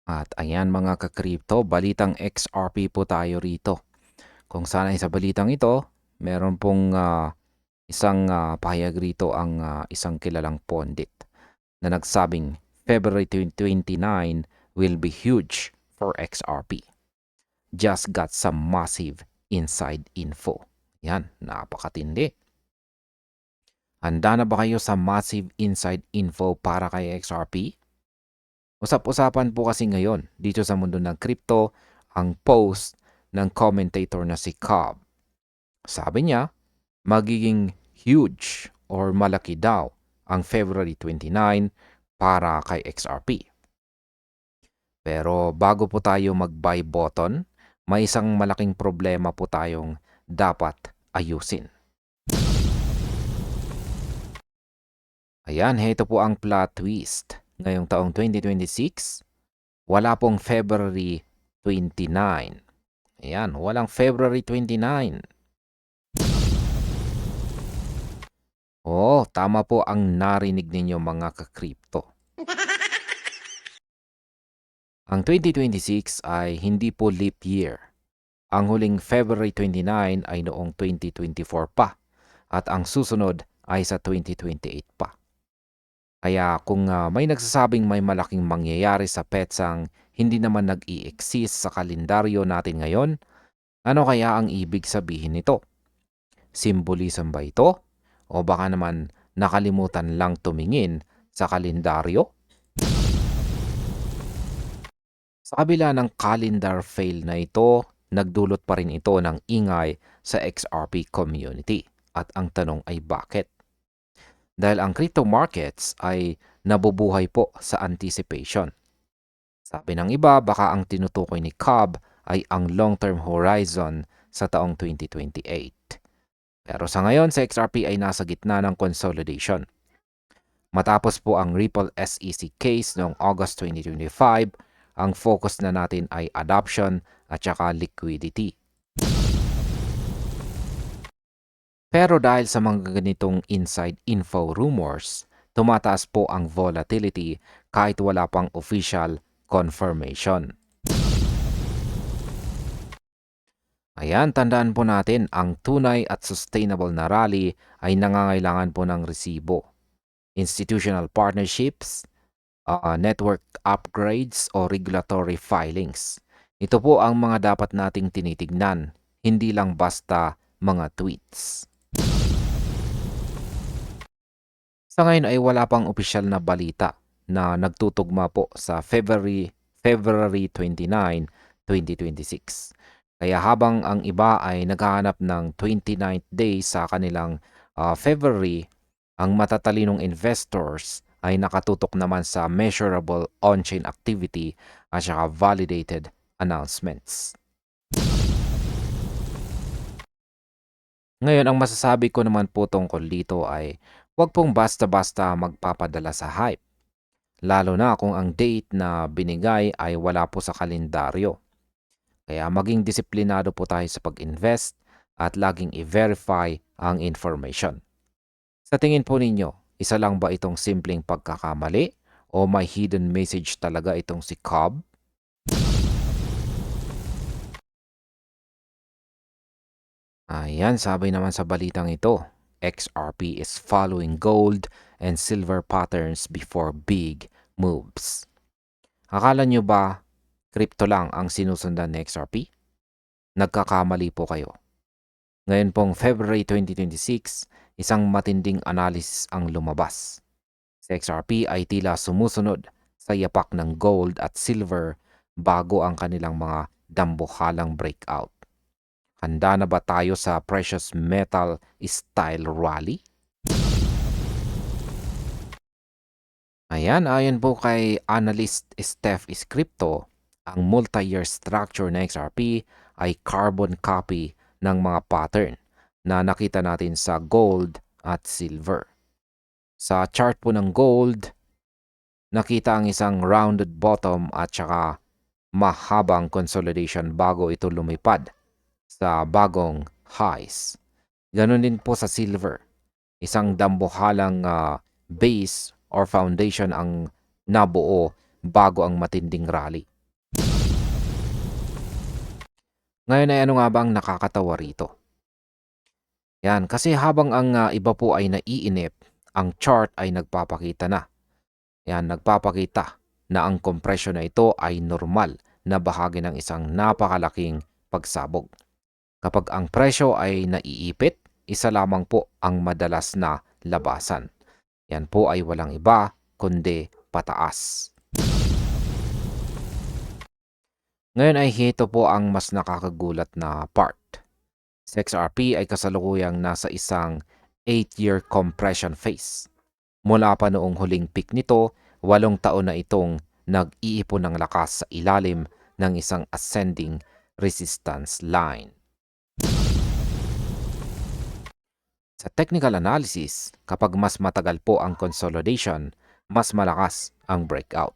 At ayan mga ka-crypto, balitang XRP po tayo rito. Kung saan ay sa balitang ito, meron pong isang pahayag rito ang isang kilalang pundit na nagsabing February 29 will be huge for XRP. Just got some massive inside info. Yan, napakatindi. Handa na ba kayo sa massive inside info para kay XRP? Usap-usapan po kasi ngayon dito sa mundo ng crypto ang post ng commentator na si Cobb. Sabi niya, magiging huge or malaki daw ang February 29 para kay XRP. Pero bago po tayo mag-buy button, may isang malaking problema po tayong dapat ayusin. Ayan, heto po ang plot twist. Ngayong taong 2026, wala pong February 29. Ayan, walang February 29. Oo, tama po ang narinig ninyo mga ka-crypto. Ang 2026 ay hindi po leap year. Ang huling February 29 ay noong 2024 pa at ang susunod ay sa 2028 pa. Kaya kung may nagsasabing may malaking mangyayari sa petsang hindi naman nag-i-exist sa kalendaryo natin ngayon, ano kaya ang ibig sabihin nito? Symbolism ba ito? O baka naman nakalimutan lang tumingin sa kalendaryo? Sa kabila ng calendar fail na ito, nagdulot pa rin ito ng ingay sa XRP community. At ang tanong ay bakit? Dahil ang crypto markets ay nabubuhay po sa anticipation. Sabi ng iba, baka ang tinutukoy ni Cobb ay ang long-term horizon sa taong 2028. Pero sa ngayon, sa XRP ay nasa gitna ng consolidation. Matapos po ang Ripple SEC case noong August 2025, ang focus na natin ay adoption at saka liquidity. Pero dahil sa mga ganitong inside info rumors, tumataas po ang volatility kahit wala pang official confirmation. Ayan, tandaan po natin, ang tunay at sustainable na rally ay nangangailangan po ng resibo, institutional partnerships, network upgrades o regulatory filings. Ito po ang mga dapat nating tinitignan, hindi lang basta mga tweets. Sa ngayon ay wala pang opisyal na balita na nagtutugma po sa February 29, 2026. Kaya habang ang iba ay naghahanap ng 29th day sa kanilang February, ang matatalinong investors ay nakatutok naman sa measurable on-chain activity at saka validated announcements. Ngayon, ang masasabi ko naman po tungkol dito ay huwag pong basta-basta magpapadala sa hype. Lalo na kung ang date na binigay ay wala po sa kalendaryo. Kaya maging disiplinado po tayo sa pag-invest at laging i-verify ang information. Sa tingin po ninyo, isa lang ba itong simpleng pagkakamali o may hidden message talaga itong si Cobb? Ayan, sabi naman sa balitang ito, XRP is following gold and silver patterns before big moves. Akala nyo ba crypto lang ang sinusundan ni XRP? Nagkakamali po kayo. Ngayon pong February 2026, isang matinding analysis ang lumabas. Sa XRP ay tila sumusunod sa yapak ng gold at silver bago ang kanilang mga dambuhalang breakout. Handa na ba tayo sa precious metal style rally? Ayan, ayon po kay analyst Steph is Crypto, ang multi-year structure ng XRP ay carbon copy ng mga pattern na nakita natin sa gold at silver. Sa chart po ng gold, nakita ang isang rounded bottom at saka mahabang consolidation bago ito lumipad sa bagong highs. Ganon din po sa silver. Isang dambuhalang base or foundation ang nabuo bago ang matinding rally. Ngayon ay ano nga ba ang nakakatawa rito? Yan, kasi habang ang iba po ay naiinip, ang chart ay nagpapakita na. Yan, nagpapakita na ang kompresyon na ito ay normal na bahagi ng isang napakalaking pagsabog. Kapag ang presyo ay naiipit, isa lamang po ang madalas na labasan. Yan po ay walang iba kundi pataas. Ngayon ay ito po ang mas nakakagulat na part. Si XRP ay kasalukuyang nasa isang 8-year compression phase. Mula pa noong huling peak nito, 8 taon na itong nag-iipon ng lakas sa ilalim ng isang ascending resistance line. Sa technical analysis, kapag mas matagal po ang consolidation, mas malakas ang breakout.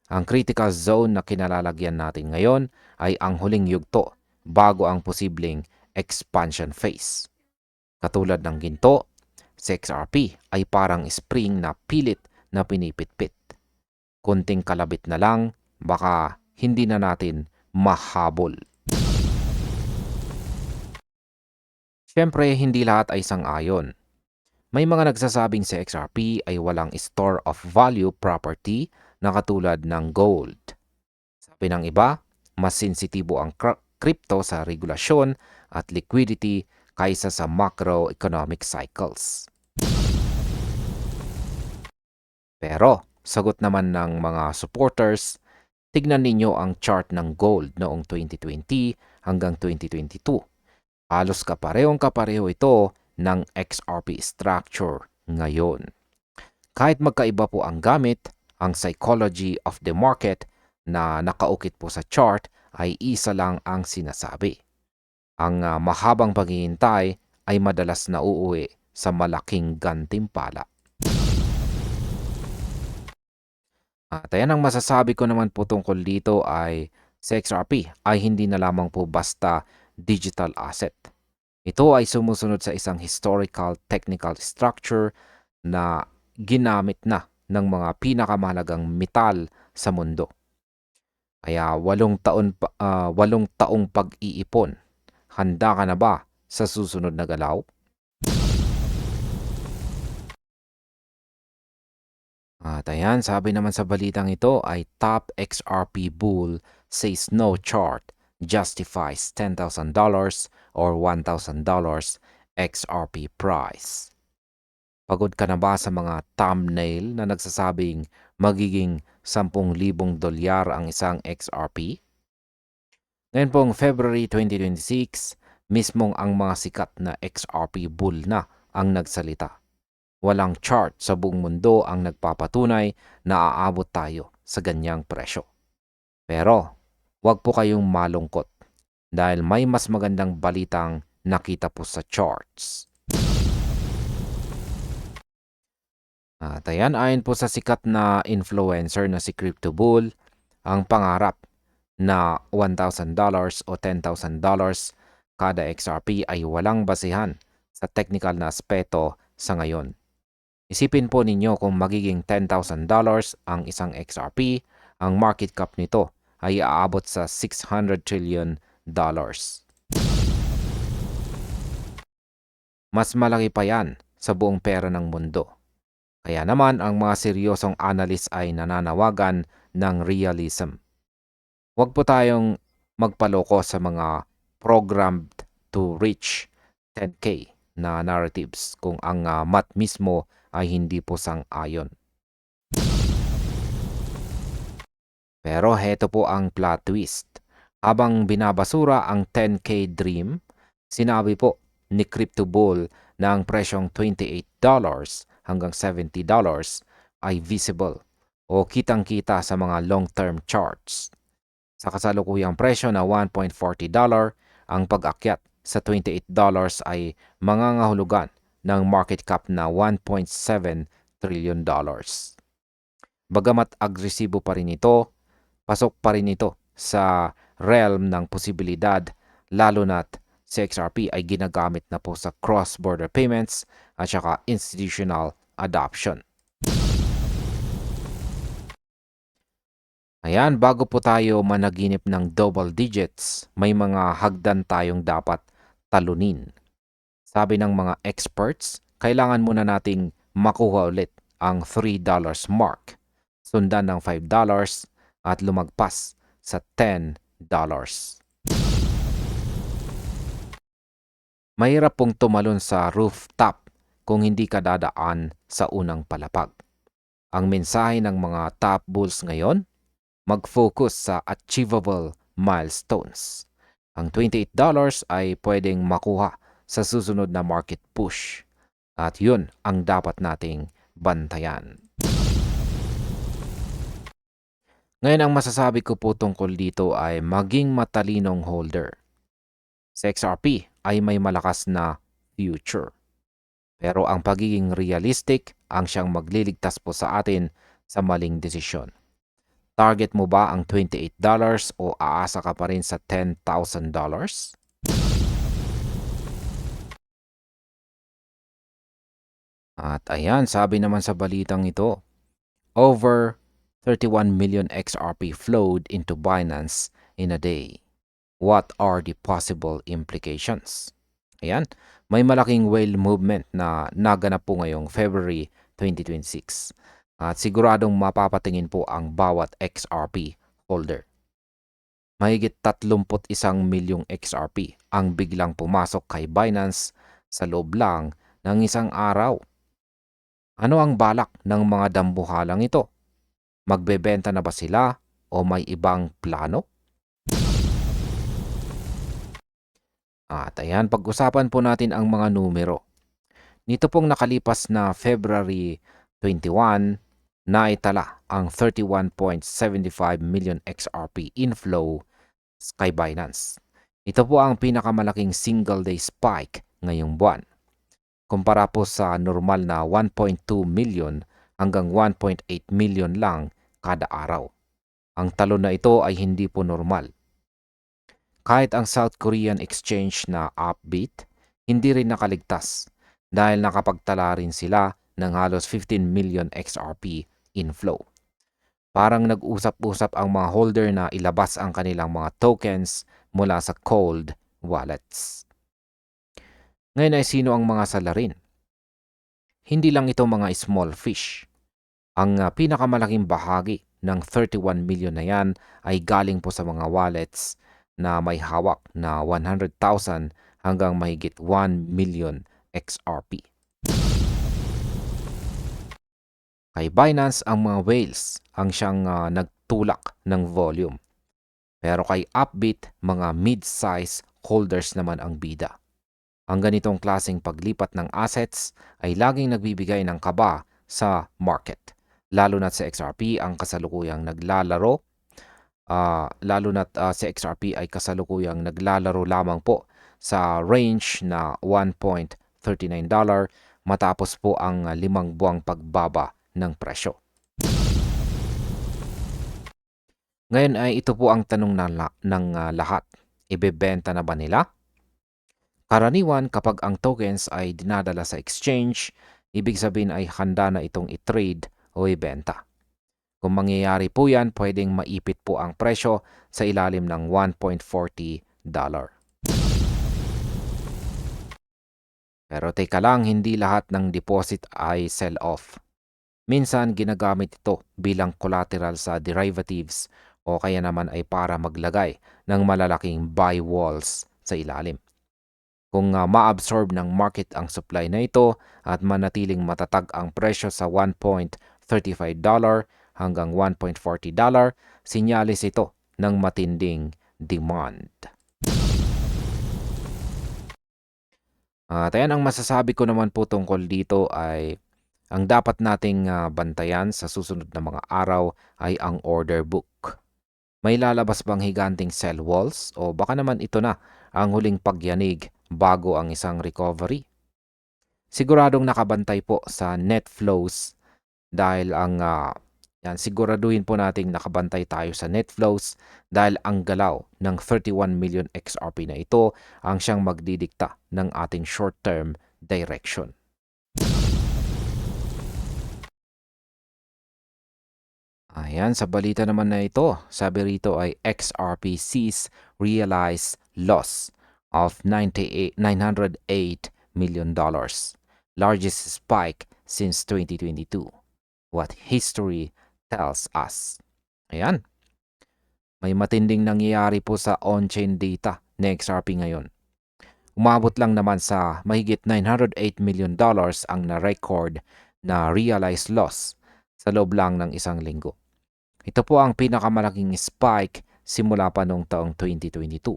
Ang critical zone na kinalalagyan natin ngayon ay ang huling yugto bago ang posibleng expansion phase. Katulad ng ginto, si XRP ay parang spring na pilit na pinipitpit. Kunting kalabit na lang, baka hindi na natin mahabol. Siyempre, hindi lahat ay sang-ayon. May mga nagsasabing si XRP ay walang store of value property na katulad ng gold. Sabi ng iba, mas sensitibo ang crypto sa regulasyon at liquidity kaysa sa macroeconomic cycles. Pero, sagot naman ng mga supporters, tignan ninyo ang chart ng gold noong 2020 hanggang 2022. Halos kapareho ito ng XRP structure ngayon. Kahit magkaiba po ang gamit, ang psychology of the market na nakaukit po sa chart ay isa lang ang sinasabi. Ang mahabang paghihintay ay madalas nauuwi sa malaking gantimpala. At ayan ang masasabi ko naman po tungkol dito ay si XRP ay hindi na lamang po basta digital asset. Ito ay sumusunod sa isang historical technical structure na ginamit na ng mga pinakamahalagang metal sa mundo. Kaya 8 taong pag-iipon. Handa ka na ba sa susunod na galaw? At ayan, sabi naman sa balitang ito ay top XRP bull says no chart justifies $10,000 or $1,000 XRP price. Pagod ka na ba sa mga thumbnail na nagsasabing magiging $10,000 ang isang XRP? Ngayon pong February 2026, mismong ang mga sikat na XRP bull na ang nagsalita. Walang chart sa buong mundo ang nagpapatunay na aabot tayo sa ganyang presyo. Pero, wag po kayong malungkot dahil may mas magandang balitang nakita po sa charts. At ayan, ayon po sa sikat na influencer na si Crypto Bull, ang pangarap na $1,000 o $10,000 kada XRP ay walang basihan sa technical na aspeto sa ngayon. Isipin po ninyo kung magiging $10,000 ang isang XRP, ang market cap nito ay aabot sa $600 trillion. Mas malaki pa yan sa buong pera ng mundo. Kaya naman ang mga seryosong analyst ay nananawagan ng realism. Huwag po tayong magpaloko sa mga programmed to reach 10K na narratives kung ang math mismo ay hindi po sang-ayon. Pero heto po ang plot twist. Habang binabasura ang 10K dream, sinabi po ni Crypto Bull na ang presyong $28 hanggang $70 ay visible o kitang-kita sa mga long-term charts. Sa kasalukuyang presyo na $1.40, ang pag-akyat sa $28 ay mangangahulugan ng market cap na $1.7 trillion. Bagamat agresibo pa rin ito, pasok pa rin ito sa realm ng posibilidad lalo na't si XRP ay ginagamit na po sa cross-border payments at saka institutional adoption. Ayan, bago po tayo managinip ng double digits, may mga hagdan tayong dapat talunin. Sabi ng mga experts, kailangan muna nating makuha ulit ang $3 mark, sundan ng $5 at lumagpas sa $10. Mahirap pong tumalon sa rooftop kung hindi ka dadaan sa unang palapag. Ang mensahe ng mga top bulls ngayon, mag-focus sa achievable milestones. Ang $28 ay pwedeng makuha sa susunod na market push. At yun ang dapat nating bantayan. Ngayon ang masasabi ko po tungkol dito ay maging matalinong holder. Sa XRP ay may malakas na future. Pero ang pagiging realistic ang siyang magliligtas po sa atin sa maling desisyon. Target mo ba ang $28 o aasa ka pa rin sa $10,000? At ayan, sabi naman sa balitang ito, over 31 million XRP flowed into Binance in a day. What are the possible implications? Ayan, may malaking whale movement na naganap po ngayong February 2026. At siguradong mapapatingin po ang bawat XRP holder. Mahigit 31 milyong XRP ang biglang pumasok kay Binance sa loob lang ng isang araw. Ano ang balak ng mga dambuhalang ito? Magbebenta na ba sila o may ibang plano? At ayan, pag-usapan po natin ang mga numero. Nito pong nakalipas na February 21, naitala ang 31.75 million XRP inflow kay Binance. Ito po ang pinakamalaking single day spike ngayong buwan. Kumpara po sa normal na 1.2 million hanggang 1.8 million lang kada araw. Ang talon na ito ay hindi po normal. Kahit ang South Korean exchange na Upbeat, hindi rin nakaligtas dahil nakapagtala rin sila ng halos 15 million XRP inflow. Parang nag-usap-usap ang mga holder na ilabas ang kanilang mga tokens mula sa cold wallets. Ngayon ay sino ang mga salarin? Hindi lang ito mga small fish. Ang pinakamalaking bahagi ng 31 million na yan ay galing po sa mga wallets na may hawak na 100,000 hanggang mahigit 1 million XRP. Kay Binance, ang mga whales ang siyang nagtulak ng volume. Pero kay Upbeat, mga mid-size holders naman ang bida. Ang ganitong klaseng paglipat ng assets ay laging nagbibigay ng kaba sa market. Lalo na sa XRP ang kasalukuyang naglalaro. Lalo na sa XRP ay kasalukuyang naglalaro lamang po sa range na $1.39 matapos po ang 5 buwang pagbaba ng presyo. Ngayon ay ito po ang tanong ng lahat. Ibebenta na ba nila? Karaniwan kapag ang tokens ay dinadala sa exchange, ibig sabihin ay handa na itong i-trade o ibenta. Kung mangyayari po yan, pwedeng maipit po ang presyo sa ilalim ng $1.40. Pero teka lang, hindi lahat ng deposit ay sell-off. Minsan ginagamit ito bilang collateral sa derivatives o kaya naman ay para maglagay ng malalaking buy walls sa ilalim. Kung ma-absorb ng market ang supply na ito at manatiling matatag ang presyo sa $1.35 hanggang $1.40, sinyalis ito ng matinding demand. At ayan, ang masasabi ko naman po tungkol dito ay ang dapat nating bantayan sa susunod na mga araw ay ang order book. May lalabas bang higanting sell walls o baka naman ito na ang huling pagyanig bago ang isang recovery? Siguradong nakabantay po sa net flows dahil siguraduhin po nating nakabantay tayo sa net flows dahil ang galaw ng 31 million XRP na ito ang siyang magdidikta ng ating short-term direction. Ayan, sa balita naman na ito, sabi rito ay XRP sees realized loss of 908 million dollars, largest spike since 2022. What history tells us. Ayan, may matinding nangyayari po sa on-chain data ng XRP ngayon. Umabot lang naman sa mahigit $908 million ang na-record na realized loss sa loob lang ng isang linggo. Ito po ang pinakamalaking spike simula pa noong taong 2022.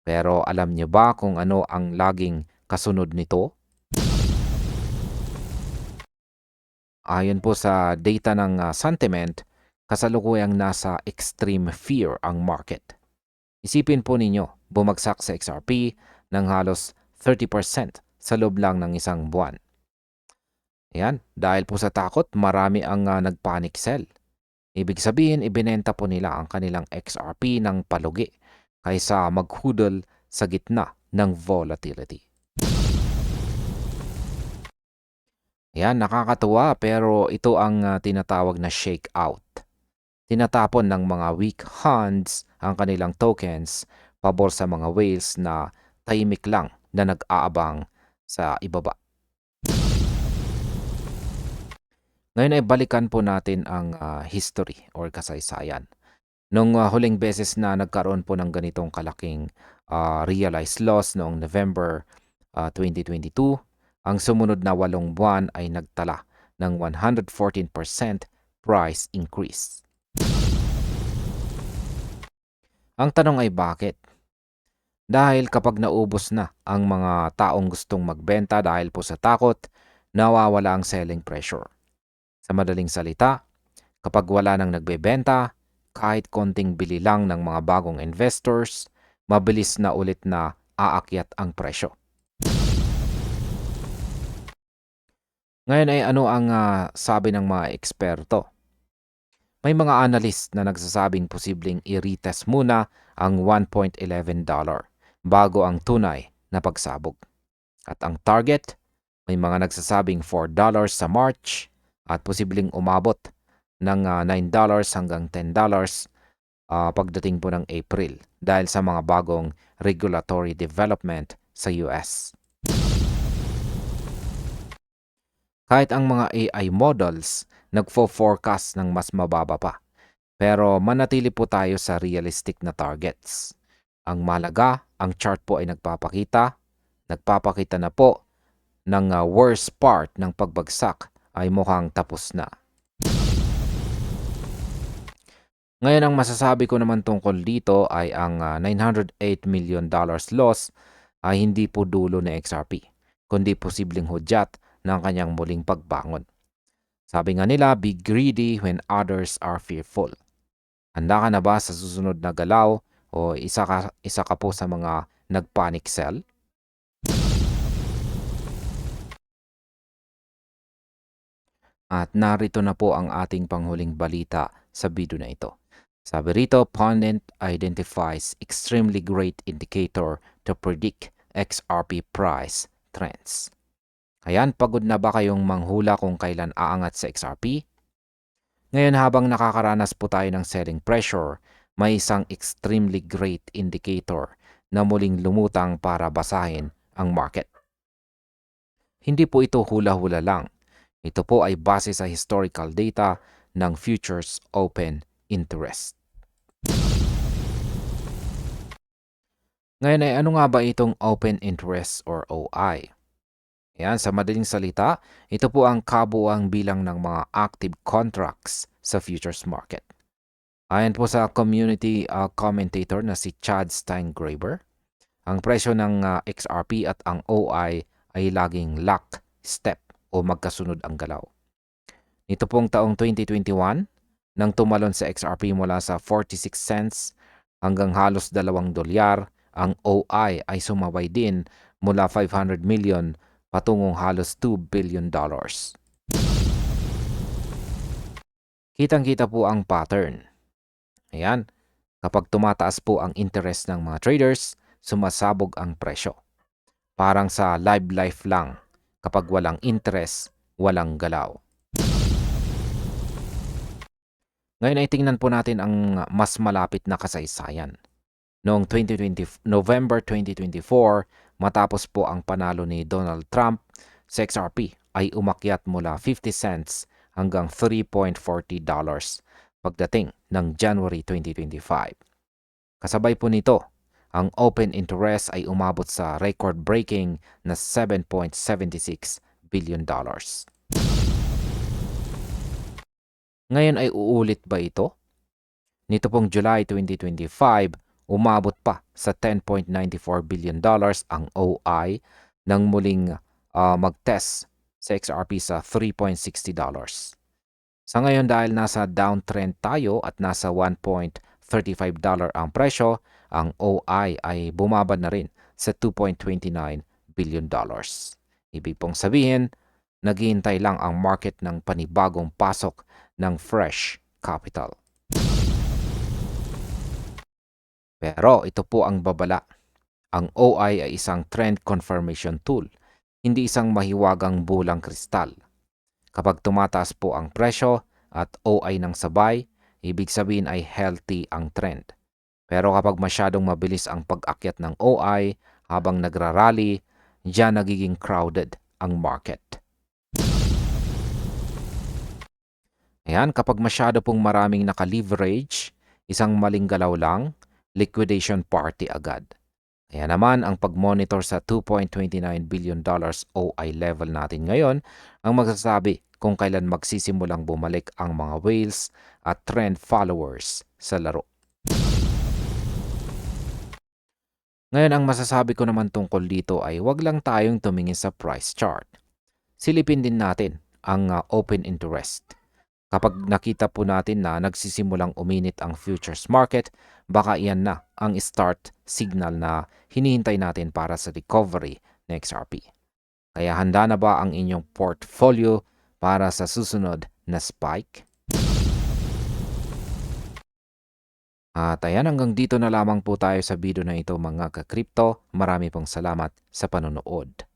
Pero alam niyo ba kung ano ang laging kasunod nito? Ayon po sa data ng sentiment, kasalukuyang nasa extreme fear ang market. Isipin po ninyo, bumagsak sa XRP ng halos 30% sa loob lang ng isang buwan. Ayan, dahil po sa takot, marami ang nag-panic sell. Ibig sabihin, ibinenta po nila ang kanilang XRP ng palugi kaysa maghudol sa gitna ng volatility. Yan, nakakatuwa pero ito ang tinatawag na shakeout. Tinatapon ng mga weak hands ang kanilang tokens pabor sa mga whales na tahimik lang na nag-aabang sa ibaba. Ngayon ay balikan po natin ang history or kasaysayan. Nung huling beses na nagkaroon po ng ganitong kalaking realized loss noong November 2022, ang sumunod na 8 buwan ay nagtala ng 114% price increase. Ang tanong ay bakit? Dahil kapag naubos na ang mga taong gustong magbenta dahil po sa takot, nawawala ang selling pressure. Sa madaling salita, kapag wala nang nagbebenta, kahit konting bili lang ng mga bagong investors, mabilis na ulit na aakyat ang presyo. Ngayon ay ano ang sabi ng mga eksperto? May mga analyst na nagsasabing posibleng i-retest muna ang $1.11 bago ang tunay na pagsabog. At ang target, may mga nagsasabing $4 sa March at posibleng umabot ng $9 hanggang $10 pagdating po ng April dahil sa mga bagong regulatory development sa US. Kahit ang mga AI models nagfo-forecast ng mas mababa pa. Pero manatili po tayo sa realistic na targets. Ang malaga, ang chart po ay nagpapakita na po ng worst part ng pagbagsak ay mukhang tapos na. Ngayon ang masasabi ko naman tungkol dito ay ang $908 million loss ay hindi po dulo ng XRP, kundi posibleng hudyat ng kanyang muling pagbangon. Sabi nga nila, be greedy when others are fearful. Handa ka na ba sa susunod na galaw o isa ka po sa mga nag-panic sell? At narito na po ang ating panghuling balita sa video na ito. Sabi rito, Pundit identifies extremely great indicator to predict XRP price trends. Ayan, pagod na ba kayong manghula kung kailan aangat sa XRP? Ngayon habang nakakaranas po tayo ng selling pressure, may isang extremely great indicator na muling lumutang para basahin ang market. Hindi po ito hula-hula lang. Ito po ay base sa historical data ng Futures Open Interest. Ngayon ay ano nga ba itong Open Interest or OI? Yan, sa madaling salita, ito po ang kabuuang bilang ng mga active contracts sa futures market. Ayon po sa community commentator na si Chad Steingraber, ang presyo ng XRP at ang OI ay laging lockstep o magkasunod ang galaw. Nito pong taong 2021, nang tumalon sa XRP mula sa 46 cents hanggang halos $2, ang OI ay sumabay din mula 500 million patungong halos $2 billion. Kitang-kita po ang pattern. Ayan, kapag tumataas po ang interest ng mga traders, sumasabog ang presyo. Parang sa live life lang, kapag walang interest, walang galaw. Ngayon ay tingnan po natin ang mas malapit na kasaysayan. Noong November 2024, matapos po ang panalo ni Donald Trump, sa XRP ay umakyat mula 50 cents hanggang $3.40 pagdating ng January 2025. Kasabay po nito, ang open interest ay umabot sa record-breaking na $7.76 billion. Ngayon ay uulit ba ito? Nito pong July 2025, umabot pa sa $10.94 billion ang OI nang muling mag-test sa XRP sa $3.60. Sa ngayon dahil nasa downtrend tayo at nasa $1.35 ang presyo, ang OI ay bumaba na rin sa $2.29 billion. Ibig pong sabihin, naghihintay lang ang market ng panibagong pasok ng fresh capital. Pero ito po ang babala. Ang OI ay isang trend confirmation tool, hindi isang mahiwagang bulang kristal. Kapag tumataas po ang presyo at OI ng sabay, ibig sabihin ay healthy ang trend. Pero kapag masyadong mabilis ang pag-akyat ng OI habang nagrarally, diyan nagiging crowded ang market. Ayan, kapag masyado pong maraming naka-leverage, isang maling galaw lang, liquidation party agad. Kaya naman ang pag-monitor sa $2.29 billion OI level natin ngayon ang magsasabi kung kailan magsisimulang bumalik ang mga whales at trend followers sa laro. Ngayon ang masasabi ko naman tungkol dito ay wag lang tayong tumingin sa price chart. Silipin din natin ang open interest. Kapag nakita po natin na nagsisimulang uminit ang futures market, baka iyan na ang start signal na hinihintay natin para sa recovery ng XRP. Kaya handa na ba ang inyong portfolio para sa susunod na spike? At ayan, hanggang dito na lamang po tayo sa video na ito mga ka-crypto. Marami pong salamat sa panonood.